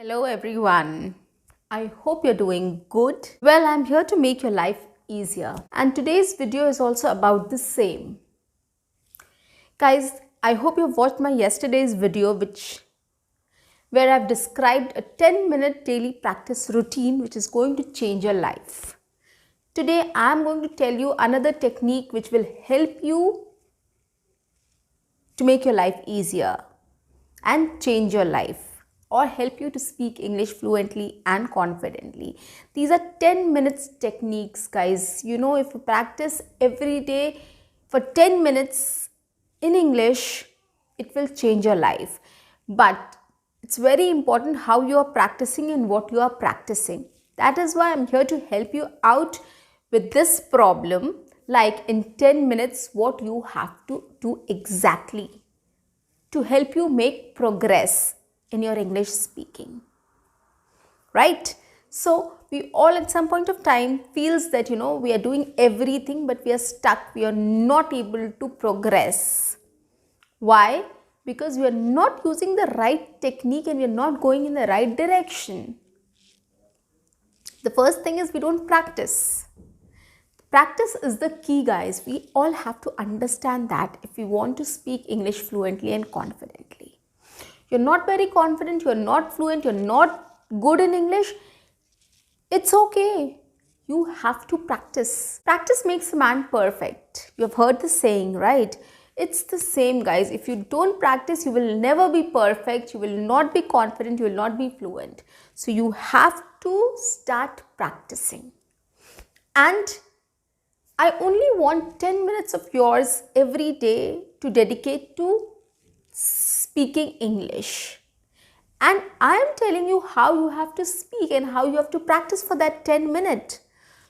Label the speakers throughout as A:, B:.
A: Hello everyone. I hope you're doing good. Well, I'm here to make your life easier. And today's video is also about the same. Guys, I hope you've watched my yesterday's video where I've described a 10-minute daily practice routine which is going to change your life. Today, I'm going to tell you another technique which will help you to make your life easier and change your life, or help you to speak English fluently and confidently. These are 10 minutes techniques, guys. You know, if you practice every day for 10 minutes in English, it will change your life. But it's very important how you are practicing and what you are practicing. That is why I'm here to help you out with this problem, like in 10 minutes, what you have to do exactly to help you make progress in your English speaking, right? So we all at some point of time feels that, we are doing everything, but we are stuck. We are not able to progress. Why? Because we are not using the right technique and we are not going in the right direction. The first thing is we don't practice. Practice is the key, guys. We all have to understand that if we want to speak English fluently and confidently. You're not very confident, you're not fluent, you're not good in English, it's okay. You have to practice. Practice makes a man perfect. You have heard the saying, right? It's the same, guys. If you don't practice, you will never be perfect, you will not be confident, you will not be fluent. So you have to start practicing. And I only want 10 minutes of yours every day to dedicate to speaking English, and I am telling you how you have to speak and how you have to practice for that 10 minutes.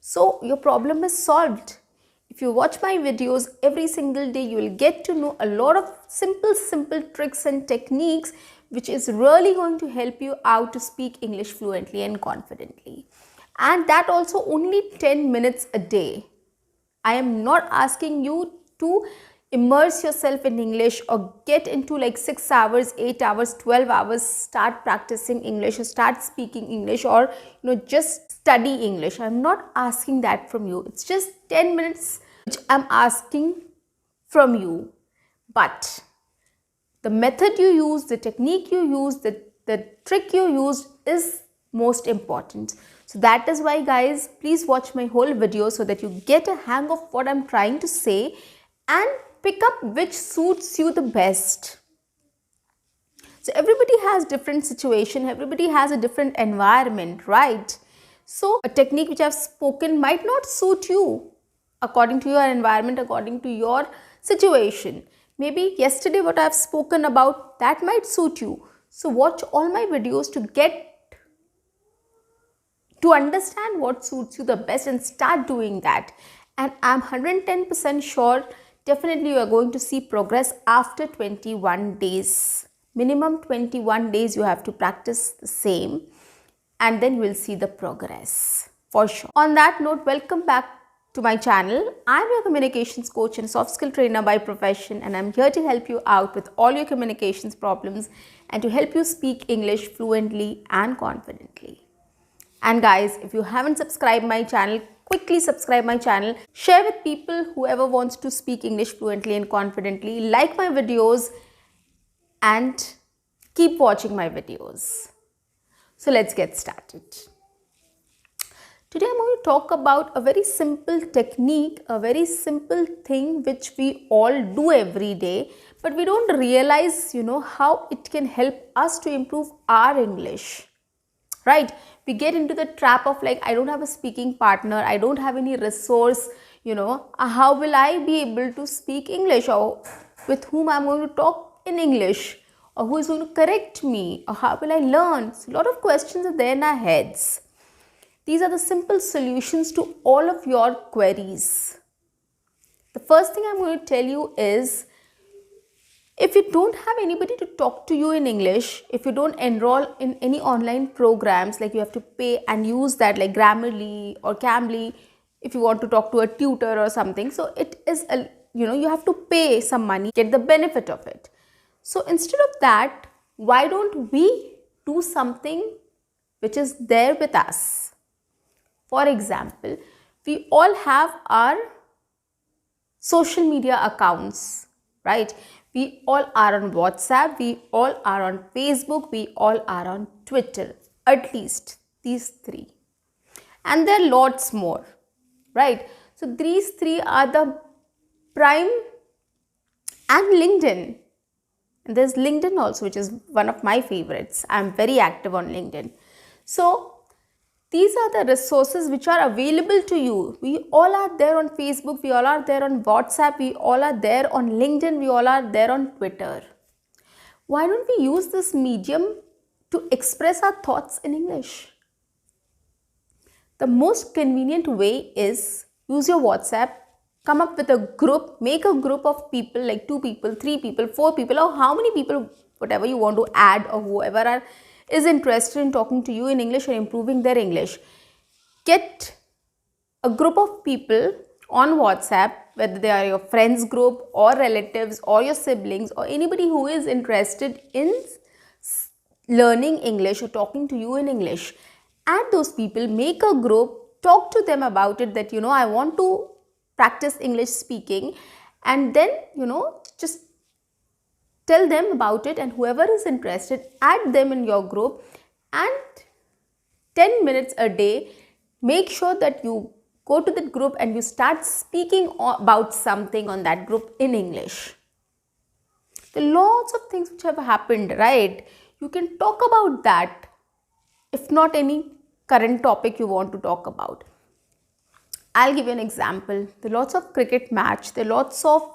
A: So your problem is solved. If you watch my videos every single day, you will get to know a lot of simple tricks and techniques which is really going to help you out to speak English fluently and confidently. And that also only 10 minutes a day. I am not asking you to immerse yourself in English or get into like 6 hours, 8 hours, 12 hours, start practicing English or start speaking English, or just study English. I'm not asking that from you. It's just 10 minutes which I'm asking from you. But the method you use, the technique you use, the trick you use is most important. So that is why, guys, please watch my whole video so that you get a hang of what I'm trying to say and pick up which suits you the best. So everybody has different situation, everybody has a different environment, right? So a technique which I've spoken might not suit you according to your environment, according to your situation. Maybe yesterday what I've spoken about, that might suit you. So watch all my videos to understand what suits you the best and start doing that. And I'm 110% sure definitely you are going to see progress after 21 days. Minimum 21 days you have to practice the same, and then you will see the progress for sure. On that note, welcome back to my channel. I'm your communications coach and soft skill trainer by profession, and I'm here to help you out with all your communications problems and to help you speak English fluently and confidently. And guys, if you haven't subscribed my channel, quickly subscribe my channel. Share with people whoever wants to speak English fluently and confidently. Like my videos and keep watching my videos. So let's get started. Today I'm going to talk about a very simple technique, a very simple thing which we all do every day, but we don't realize, how it can help us to improve our English. Right? We get into the trap of like, I don't have a speaking partner, I don't have any resource, how will I be able to speak English, or with whom I'm going to talk in English, or who is going to correct me, or how will I learn? So a lot of questions are there in our heads. These are the simple solutions to all of your queries. The first thing I'm going to tell you is, if you don't have anybody to talk to you in English, if you don't enroll in any online programs, like you have to pay and use that like Grammarly or Cambly, if you want to talk to a tutor or something. So it is, you have to pay some money, get the benefit of it. So instead of that, why don't we do something which is there with us. For example, we all have our social media accounts, right? We all are on WhatsApp, we all are on Facebook, we all are on Twitter, at least these three. And there are lots more, right? So these three are the prime, and LinkedIn. And there's LinkedIn also, which is one of my favorites. I'm very active on LinkedIn. So these are the resources which are available to you. We all are there on Facebook, we all are there on WhatsApp, we all are there on LinkedIn, we all are there on Twitter. Why don't we use this medium to express our thoughts in English? The most convenient way is use your WhatsApp, come up with a group, make a group of people like 2 people, 3 people, 4 people, or how many people, whatever you want to add, or whoever is interested in talking to you in English or improving their English. Get a group of people on WhatsApp, whether they are your friends group or relatives or your siblings or anybody who is interested in learning English or talking to you in English. Add those people, make a group, talk to them about it, that I want to practice English speaking, and then just tell them about it, and whoever is interested, add them in your group, and 10 minutes a day, make sure that you go to the group and you start speaking about something on that group in English. There are lots of things which have happened, right? You can talk about that, if not any current topic you want to talk about. I'll give you an example. There are lots of cricket match, there are lots of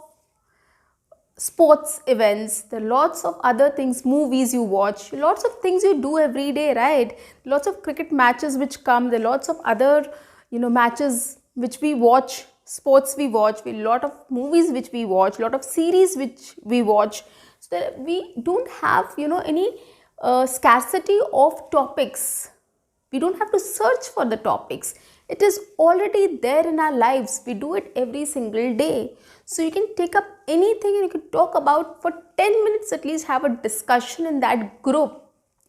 A: sports events, there are lots of other things, movies you watch, lots of things you do every day, right? Lots of cricket matches which come, there are lots of other matches which we watch, sports we watch, a lot of movies which we watch, lot of series which we watch. So that we don't have any scarcity of topics. We don't have to search for the topics. It is already there in our lives. We do it every single day. So you can take up anything and you can talk about for 10 minutes at least, have a discussion in that group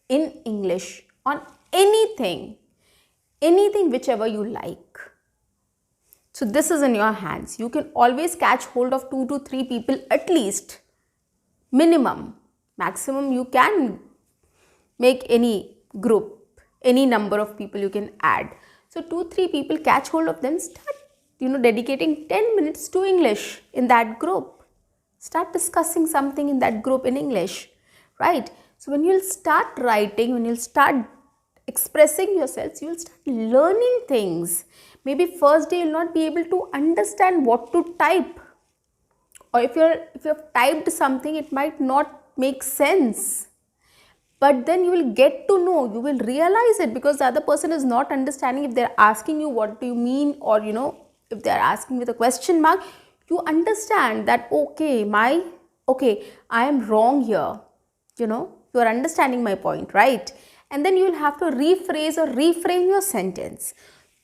A: in English on anything whichever you like. So this is in your hands. You can always catch hold of 2 to 3 people at least, minimum. Maximum you can make any group, any number of people you can add. So 2-3 people, catch hold of them, start dedicating 10 minutes to English in that group. Start discussing something in that group in English, right? So when you'll start writing, when you'll start expressing yourselves, you'll start learning things. Maybe first day you'll not be able to understand what to type, or if you've typed something, it might not make sense. But then you will get to know, you will realize it, because the other person is not understanding. If they're asking you what do you mean, or if they're asking with a question mark, you understand that I am wrong here. You are understanding my point, right? And then you will have to rephrase or reframe your sentence.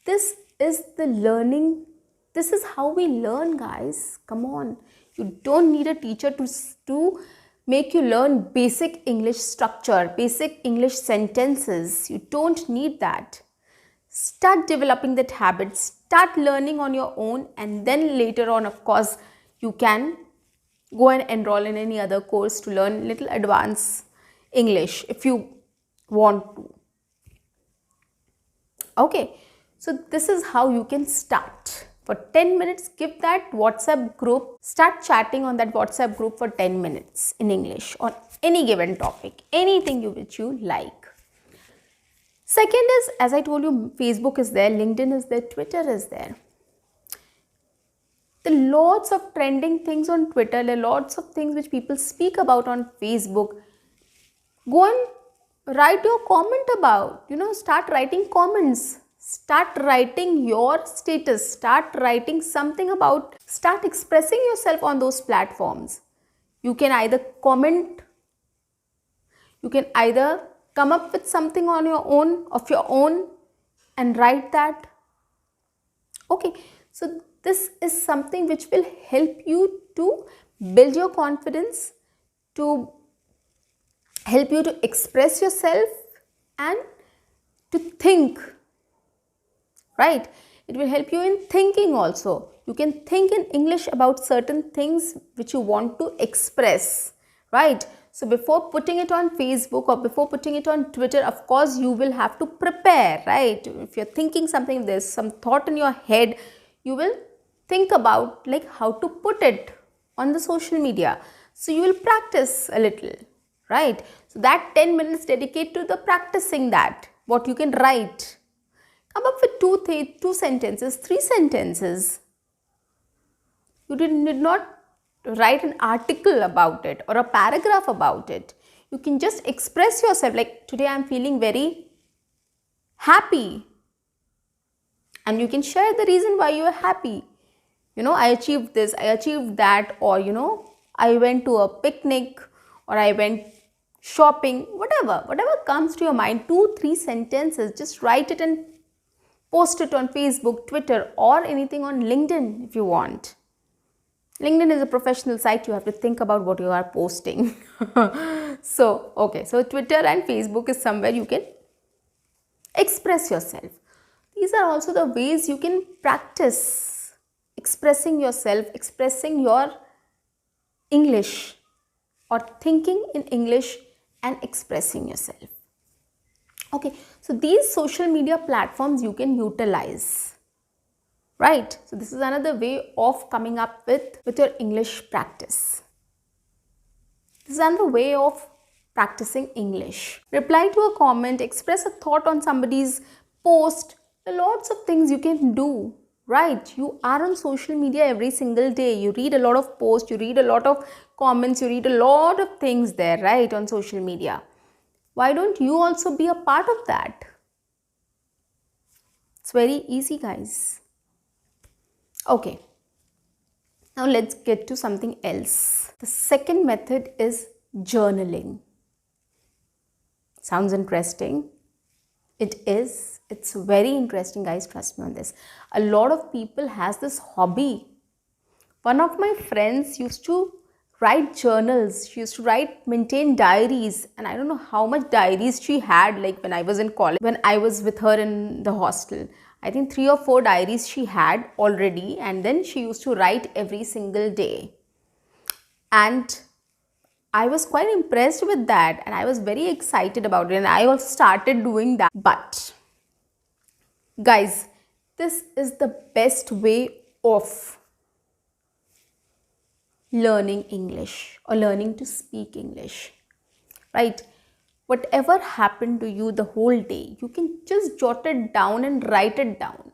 A: This is the learning. This is how we learn, guys. Come on. You don't need a teacher to make you learn basic English structure, basic English sentences. You don't need that. Start developing that habit, start learning on your own, and then later on, of course, you can go and enroll in any other course to learn little advanced English if you want to. Okay, so this is how you can start. For 10 minutes, give that WhatsApp group, start chatting on that WhatsApp group for 10 minutes in English on any given topic, anything which you like. Second is, as I told you, Facebook is there, LinkedIn is there, Twitter is there. There are lots of trending things on Twitter, there are lots of things which people speak about on Facebook. Go and write your comment about, start writing comments. Start writing your status, start writing something about, start expressing yourself on those platforms. You can either comment, you can either come up with something on your own and write that. Okay, so this is something which will help you to build your confidence, to help you to express yourself and to think, right? It will help you in thinking also. You can think in English about certain things which you want to express, right? So before putting it on Facebook or before putting it on Twitter, of course, you will have to prepare, right? If you're thinking something, there's some thought in your head, you will think about like how to put it on the social media. So you will practice a little, right? So that 10 minutes dedicate to the practicing that, what you can write. Come up with two sentences, 3 sentences. You need not write an article about it or a paragraph about it. You can just express yourself like, today I'm feeling very happy. And you can share the reason why you are happy. I achieved this, I achieved that, or I went to a picnic, or I went shopping, whatever comes to your mind. 2-3 sentences, just write it and post it on Facebook, Twitter, or anything on LinkedIn if you want. LinkedIn is a professional site. You have to think about what you are posting. So Twitter and Facebook is somewhere you can express yourself. These are also the ways you can practice expressing yourself, expressing your English, or thinking in English and expressing yourself. Okay, so these social media platforms you can utilize, right? So this is another way of coming up with your English practice. This is another way of practicing English. Reply to a comment, express a thought on somebody's post. There are lots of things you can do, right? You are on social media every single day. You read a lot of posts, you read a lot of comments, you read a lot of things there, right, on social media. Why don't you also be a part of that? It's very easy, guys. Okay, now let's get to something else. The second method is journaling. Sounds interesting? It is. It's very interesting, guys. Trust me on this. A lot of people has this hobby. One of my friends used to write journals. She used to maintain diaries, and I don't know how much diaries she had, like when I was in college, when I was with her in the hostel. I think 3 or 4 diaries she had already, and then she used to write every single day. And I was quite impressed with that, and I was very excited about it, and I also started doing that. But guys, this is the best way of learning English or learning to speak English, right? Whatever happened to you the whole day, you can just jot it down and write it down.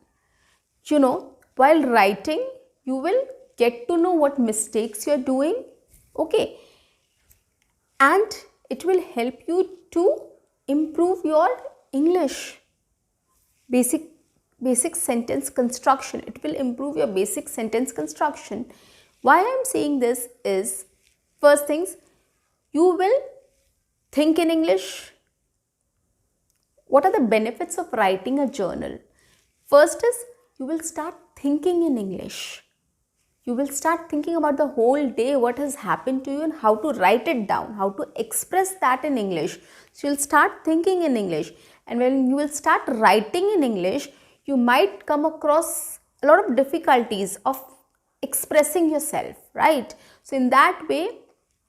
A: While writing, you will get to know what mistakes you're doing, okay? And it will help you to improve your English. Basic sentence construction. It will improve your basic sentence construction. Why I'm saying this is, first things, you will think in English. What are the benefits of writing a journal? First is, you will start thinking in English. You will start thinking about the whole day, what has happened to you, and how to write it down, how to express that in English. So you'll start thinking in English. And when you will start writing in English, you might come across a lot of difficulties of expressing yourself, right? So in that way,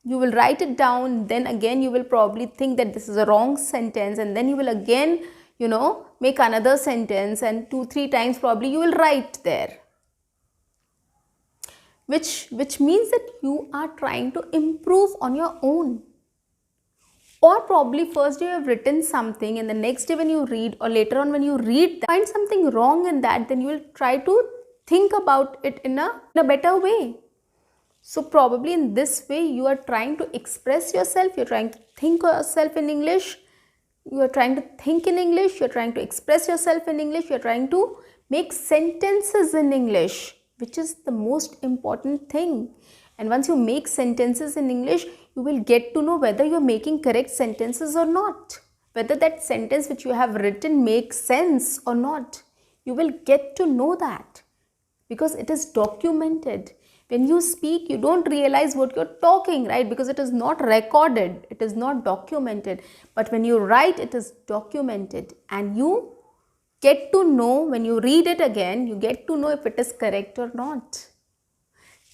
A: you will write it down, then again you will probably think that this is a wrong sentence, and then you will again, make another sentence, and 2-3 times probably you will write there. Which means that you are trying to improve on your own. Or probably first day you have written something, and the next day when you read, or later on when you read, find something wrong in that, then you will try to think about it in a better way. So probably in this way, you are trying to express yourself, you're trying to think yourself in English, you are trying to think in English, you're trying to express yourself in English, you're trying to make sentences in English, which is the most important thing. And once you make sentences in English, you will get to know whether you're making correct sentences or not, whether that sentence which you have written makes sense or not. You will get to know that because it is documented. When you speak, you don't realize what you're talking, right? Because it is not recorded, it is not documented. But when you write, it is documented, and you get to know, when you read it again, you get to know if it is correct or not.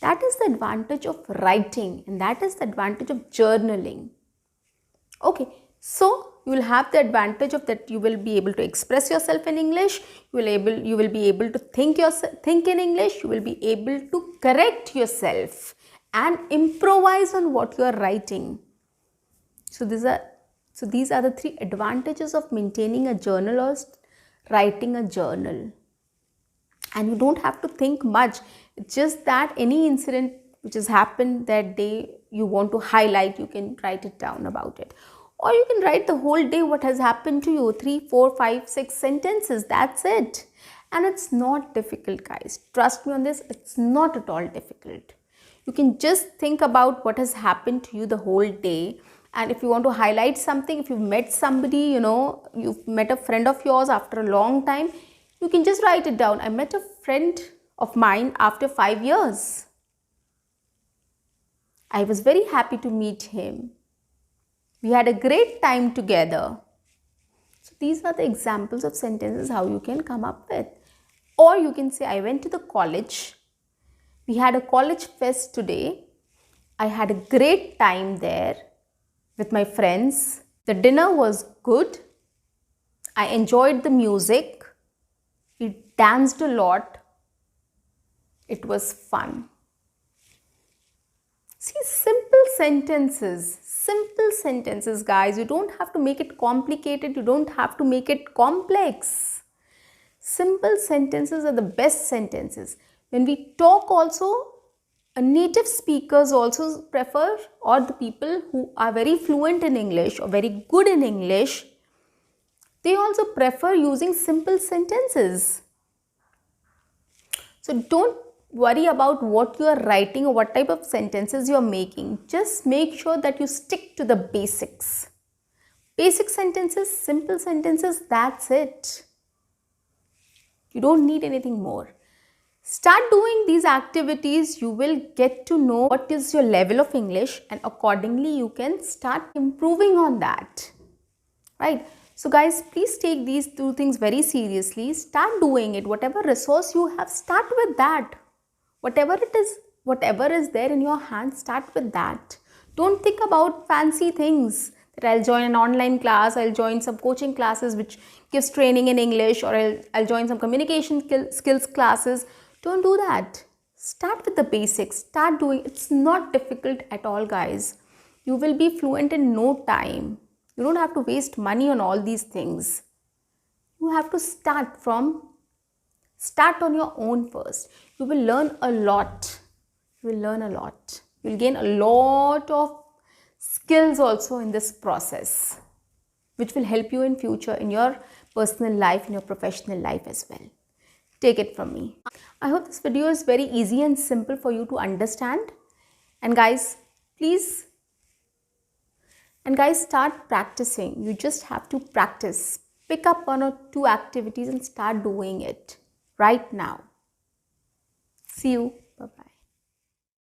A: That is the advantage of writing, and that is the advantage of journaling. Okay, so you will have the advantage of that. You will be able to express yourself in English. You will be able to think in English. You will be able to correct yourself and improvise on what you are writing. So these are the three advantages of maintaining a journal or writing a journal. And you don't have to think much. It's just that any incident which has happened that day you want to highlight, you can write it down about it. Or you can write the whole day what has happened to you, 3, 4, 5, 6 sentences. That's it. And it's not difficult, guys. Trust me on this, it's not at all difficult. You can just think about what has happened to you the whole day. And if you want to highlight something, if you've met somebody, you've met a friend of yours after a long time, you can just write it down. I met a friend of mine after 5 years. I was very happy to meet him. We had a great time together. So these are the examples of sentences how you can come up with. Or you can say, I went to the college. We had a college fest today. I had a great time there with my friends. The dinner was good. I enjoyed the music. We danced a lot. It was fun. See, simple sentences, guys. You don't have to make it complicated. You don't have to make it complex. Simple sentences are the best sentences. When we talk also, native speakers also prefer, or the people who are very fluent in English or very good in English, they also prefer using simple sentences. So don't worry about what you are writing or what type of sentences you are making. Just make sure that you stick to the basics. Basic sentences, simple sentences, that's it. You don't need anything more. Start doing these activities. You will get to know what is your level of English, and accordingly you can start improving on that. Right? So guys, please take these two things very seriously. Start doing it. Whatever resource you have, start with that. Whatever is there in your hand, start with that. Don't think about fancy things, that I'll join an online class, I'll join some coaching classes which gives training in English, or I'll join some communication skills classes. Don't do that. Start with the basics. Start doing. It's not difficult at all, guys. You will be fluent in no time. You don't have to waste money on all these things. You have to start on your own first. You will learn a lot. You will gain a lot of skills also in this process, which will help you in future in your personal life, in your professional life as well. Take it from me. I hope this video is very easy and simple for you to understand. And guys, please, start practicing. You just have to practice. Pick up 1 or 2 activities and start doing it right now. See you.